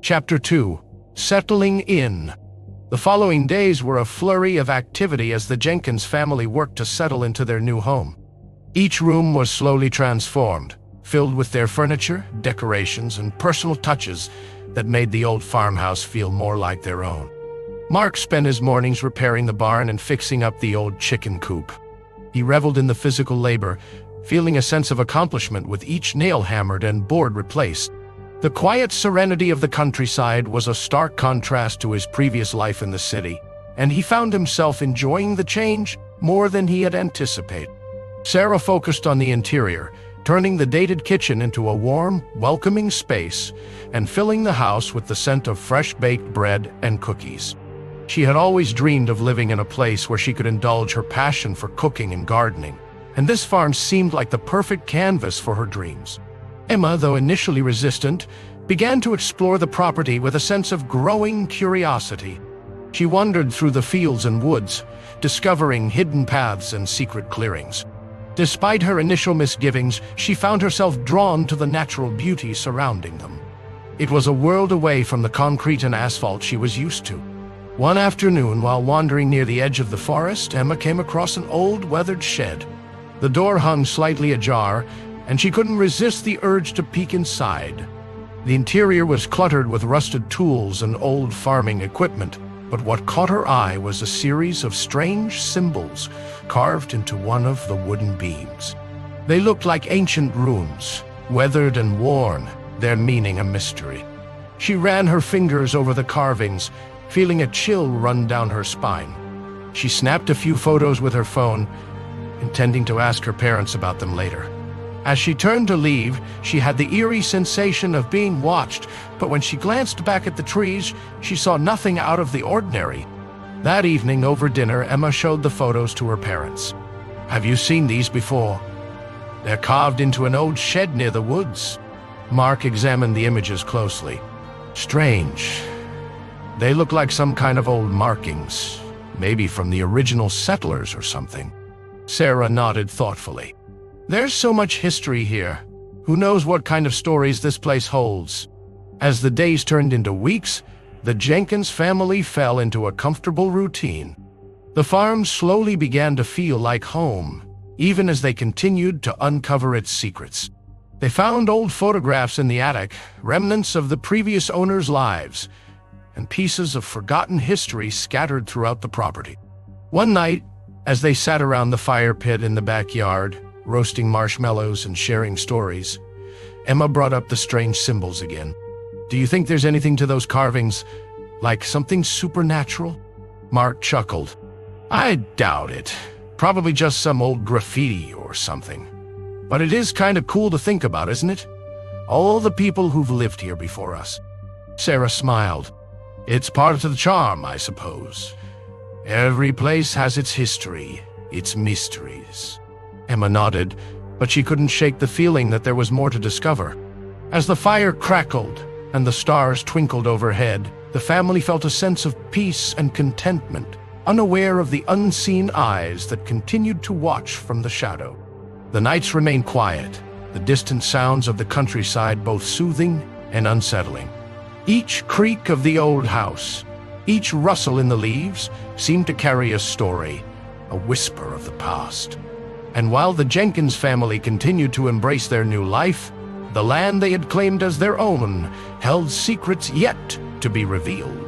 Chapter 2. Settling In. The following days were a flurry of activity as the Jenkins family worked to settle into their new home. Each room was slowly transformed, filled with their furniture, decorations, and personal touches that made the old farmhouse feel more like their own. Mark spent his mornings repairing the barn and fixing up the old chicken coop. He reveled in the physical labor, feeling a sense of accomplishment with each nail hammered and board replaced. The quiet serenity of the countryside was a stark contrast to his previous life in the city, and he found himself enjoying the change more than he had anticipated. Sarah focused on the interior, turning the dated kitchen into a warm, welcoming space and filling the house with the scent of fresh-baked bread and cookies. She had always dreamed of living in a place where she could indulge her passion for cooking and gardening, and this farm seemed like the perfect canvas for her dreams. Emma, though initially resistant, began to explore the property with a sense of growing curiosity. She wandered through the fields and woods, discovering hidden paths and secret clearings. Despite her initial misgivings, she found herself drawn to the natural beauty surrounding them. It was a world away from the concrete and asphalt she was used to. One afternoon, while wandering near the edge of the forest, Emma came across an old, weathered shed. The door hung slightly ajar, and she couldn't resist the urge to peek inside. The interior was cluttered with rusted tools and old farming equipment, but what caught her eye was a series of strange symbols carved into one of the wooden beams. They looked like ancient runes, weathered and worn, their meaning a mystery. She ran her fingers over the carvings, feeling a chill run down her spine. She snapped a few photos with her phone, intending to ask her parents about them later. As she turned to leave, she had the eerie sensation of being watched, but when she glanced back at the trees, she saw nothing out of the ordinary. That evening over dinner, Emma showed the photos to her parents. "Have you seen these before? They're carved into an old shed near the woods." Mark examined the images closely. "Strange. They look like some kind of old markings, maybe from the original settlers or something." Sarah nodded thoughtfully. "There's so much history here. Who knows what kind of stories this place holds?" As the days turned into weeks, the Jenkins family fell into a comfortable routine. The farm slowly began to feel like home, even as they continued to uncover its secrets. They found old photographs in the attic, remnants of the previous owners' lives, and pieces of forgotten history scattered throughout the property. One night, as they sat around the fire pit in the backyard, roasting marshmallows and sharing stories, Emma brought up the strange symbols again. "Do you think there's anything to those carvings? Like something supernatural?" Mark chuckled. "I doubt it. Probably just some old graffiti or something. But it is kind of cool to think about, isn't it? All the people who've lived here before us." Sarah smiled. "It's part of the charm, I suppose. Every place has its history, its mysteries." Emma nodded, but she couldn't shake the feeling that there was more to discover. As the fire crackled and the stars twinkled overhead, the family felt a sense of peace and contentment, unaware of the unseen eyes that continued to watch from the shadow. The nights remained quiet, the distant sounds of the countryside both soothing and unsettling. Each creak of the old house, each rustle in the leaves, seemed to carry a story, a whisper of the past. And while the Jenkins family continued to embrace their new life, the land they had claimed as their own held secrets yet to be revealed.